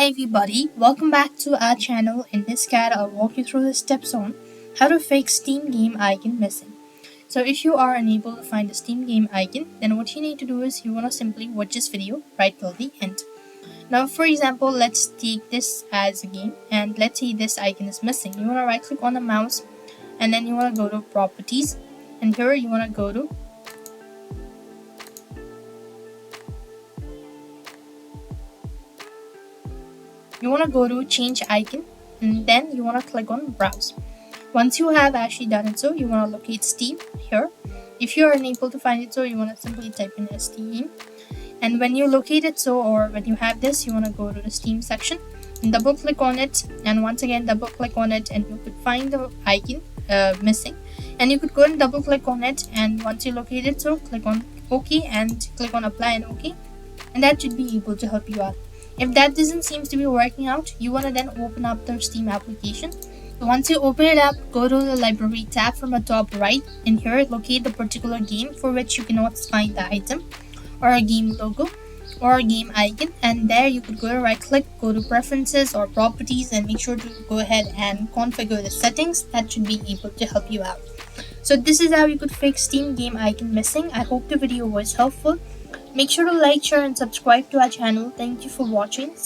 Hi everybody, welcome back to our channel. In this guide, I'll walk you through the steps on how to fix Steam game icon missing. So if you are unable to find the Steam game icon, then what you need to do is you want to simply watch this video right till the end. Now for example, let's take this as a game and let's say this icon is missing. You want to right click on the mouse and then you want to go to properties, and here you want to go to change icon, and then you want to click on browse. Once you have actually done it, so you want to locate Steam here. If you are unable to find it, so you want to simply type in Steam, and when you locate it, so or when you have this, you want to go to the Steam section and double click on it, and once again double click on it, and you could find the icon missing, and you could go and double click on it, and once you locate it, so click on OK and click on apply and OK, and that should be able to help you out. If that doesn't seem to be working out, you want to then open up the Steam application. So once you open it up, go to the library tab from the top right, and here locate the particular game for which you cannot find the item, or a game logo, or a game icon, and there you could go to right click, go to preferences or properties, and make sure to go ahead and configure the settings. That should be able to help you out. So this is how you could fix Steam game icon missing. I hope the video was helpful. Make sure to like, share and subscribe to our channel. Thank you for watching.